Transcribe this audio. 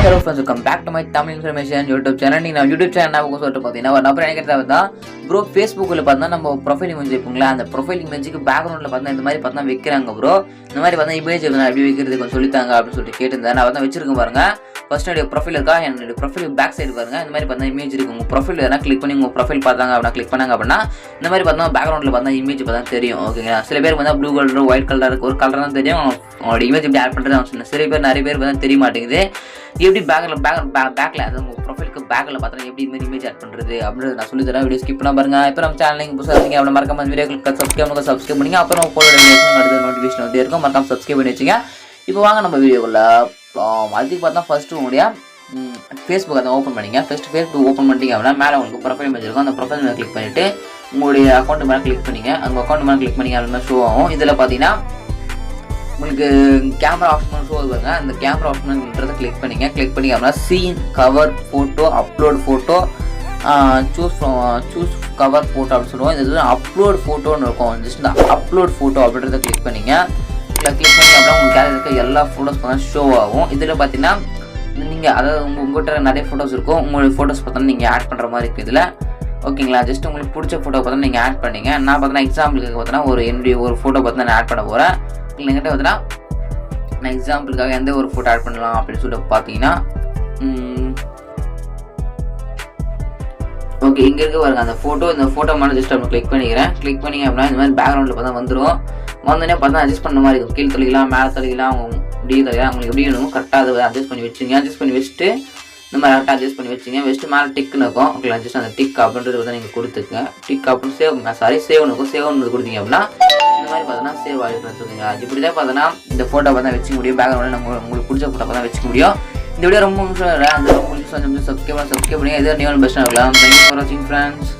Hello friends, welcome back to my Tamil information YouTube channel. நீங்க YouTube channel என்ன பக்கம் சொல்லிட்டு பாத்தீங்கன்னா ஒரு நபர் நினைக்கிறதா தான் ப்ரோ Fassbookல பார்த்தா நம்ம ப்ரொஃபைல் இமேஜ் வைப்போம்ல அந்த ப்ரொஃபைல் இமேஜ்க்கு பேக்ரவுண்ட்ல பார்த்தா இந்த மாதிரி பார்த்தா வைக்கறாங்க ப்ரோ. இந்த மாதிரி பார்த்தா இமேஜ் எப்படி வைக்கிறது கொஞ்சம் சொல்லி தாங்க அப்படின்னு சொல்லிட்டு கேட்டிருந்தேன். நான் பார்த்தா வச்சிருக்கேன் பாருங்க. ஃபர்ஸ்ட் என்னோட ப்ரொஃபைல் இருக்கா என்னோட ப்ரொஃபைல் பேக் சைடு பாருங்க. இந்த மாதிரி பார்த்தா இமேஜ் இருக்கு. உங்க ப்ரொஃபைல் எதனா கிளிக் பண்ணி உங்க ப்ரொஃபைல் பார்த்தாங்க அப்படினா கிளிக் பண்ணாங்க அப்படினா இந்த மாதிரி பார்த்தா பேக்ரவுண்ட்ல பார்த்தா இமேஜ் பார்த்தா தெரியும். ஓகேங்களா? சில பேருக்கு வந்து ப்ளூ கலர் ஒயிட் கலர் ஒரு கலர் தான் தெரியும். உங்களோட இமேஜ் எப்படி ஆட் பண்றது நான் சொன்னேன். சில பேர் நிறைய பேர் பார்த்தா தெரிய மாட்டேங்குது. எப்படி பேக்ல அது உங்க ப்ரொஃபைலுக்கு பேக்ல பார்த்தா எப்படி இந்த இமேஜ் ஆட் பண்றது அப்படின்றது நான் சொல்லி தரேன். வீடியோ ஸ்கிப் பண்ணாம பாருங்க. இப்போ நம்ம சேனல் நீங்க புதுசா இருக்கீங்க அப்படினா மறக்காம இந்த வீடியோக்கு சப்ஸ்கிரைப் பண்ணுங்க. அப்புறம் போடுற வீடியோஸ் அடுத்த நோட்டிஃபிகேஷன் வந்து இருக்கும். மறக்காம சப்ஸ்கிரைப் பண்ணி வச்சுங்க. இப்போ வாங்க நம்ம வீடியோக்குள்ள. அதுக்கு பார்த்தா ஃபர்ஸ்ட் உங்களுடைய ஃபேஸ்புக் அதை ஓப்பன் பண்ணிங்க. ஃபேஸ்புக் ஓப்பன் பண்ணிட்டீங்க அப்படின்னா மேலே உங்களுக்கு ப்ரொஃபைல் இமேஜ் இருக்கும். அந்த ப்ரொஃபைல் மேலே கிளிக் பண்ணிவிட்டு உங்களுடைய அக்கௌண்ட் மேலே கிளிக் பண்ணிங்க. அந்த அக்கௌண்ட் மேலே கிளிக் பண்ணிங்க அப்படின்னா ஷோ ஆகும். இதில் பார்த்தீங்கன்னா உங்களுக்கு கேமரா ஆப்ஷன் ஷோ வருவாங்க. அந்த கேமரா ஆப்ஷன்ன்றதை கிளிக் பண்ணிங்க. கிளிக் பண்ணி அப்படின்னா scene cover photo upload photo choose cover photo அப்படின்னு சொல்லுவோம். இது அப்லோட் ஃபோட்டோன்னு இருக்கும். ஜஸ்ட் இந்த அப்லோட் ஃபோட்டோ அப்படின்றத கிளிக் பண்ணிங்க. கிளிக் பண்ணி அப்படின்னா உங்களுக்கு கேலரியில் இருக்க எல்லா ஃபோட்டோஸ் பார்த்தா ஷோ ஆகும். இதில் பார்த்தீங்கன்னா நீங்கள் அதாவது உங்கள்கிட்ட நிறைய ஃபோட்டோஸ் இருக்கும். உங்களுடைய ஃபோட்டோஸ் பார்த்தோன்னா நீங்கள் ஆட் பண்ணுற மாதிரி இருக்குது இதில். ஓகேங்களா? ஜஸ்ட் உங்களுக்கு பிடிச்ச ஃபோட்டோ பார்த்தா நீங்கள் ஆட் பண்ணிங்க. நான் பார்த்தீங்கன்னா எக்ஸாம்பிளுக்கு பார்த்தீங்கன்னா என்னுடைய ஒரு ஃபோட்டோ பார்த்தா நான் ஆட் பண்ண போகிறேன். என்கிட்ட பார்த்தீங்கன்னா நான் எக்ஸாம்பிளுக்காக எந்த ஒரு ஃபோட்டோ ஆட் பண்ணலாம் அப்படின்னு சொல்லிட்டு பார்த்தீங்கன்னா ஓகே இங்கே இருக்க பாருங்க அந்த ஃபோட்டோ. இந்த ஃபோட்டோ மேலே ஜஸ்ட் அப்படி கிளிக் பண்ணிக்கிறேன். கிளிக் பண்ணிங்க அப்படின்னா இந்த மாதிரி பேக்ரவுண்டில் பார்த்தா வந்துடும். வந்தோடனே பார்த்தா அட்ஜஸ்ட் பண்ண மாதிரி இருக்கும். கீழே தள்ளிக்கலாம் மேலே தள்ளிக்கலாம் இப்படி தள்ளிக்கலாம். உங்களுக்கு எப்படி வேணும் கரெக்டாக அதை அட்ஜஸ்ட் பண்ணி வச்சுங்க. அட்ஜஸ்ட் பண்ணி வச்சுட்டு இந்த மாதிரி கரெக்டாக அட்ஜஸ்ட் பண்ணி வச்சுங்க. வச்சுட்டு மேலே டிக்குன்னு இருக்கும். ஓகே ஜஸ்ட் அந்த டிக் அப்படின்றது வந்து நீங்கள் கொடுத்துங்க. டிக் அப்படின்னு சேவ்னு இருக்கும். சேவ்னு கொடுத்தீங்க அப்படின்னா இந்த மாதிரி பார்த்தோன்னா சேவ் ஆகிடுன்னு சொல்லுங்களா. இப்படி தான் பார்த்தோன்னா இந்த ஃபோட்டோ பார்த்தா வச்சுக்க முடியும். பேக்ரவுண்டில் நம்ம உங்களுக்கு பிடிச்ச ஃபோட்டோ பார்த்தா வச்சுக்க முடியும். இந்த வீடியோ ரொம்ப முக்கியம். அந்த ரொம்ப சப்ஸ்கிரைப் பண்ணி எதாவது நியூ பெஸ்ட்டாக இருக்கலாம். தேங்க்யூ ஃபார் வாட்சிங் ஃப்ரெண்ட்ஸ்.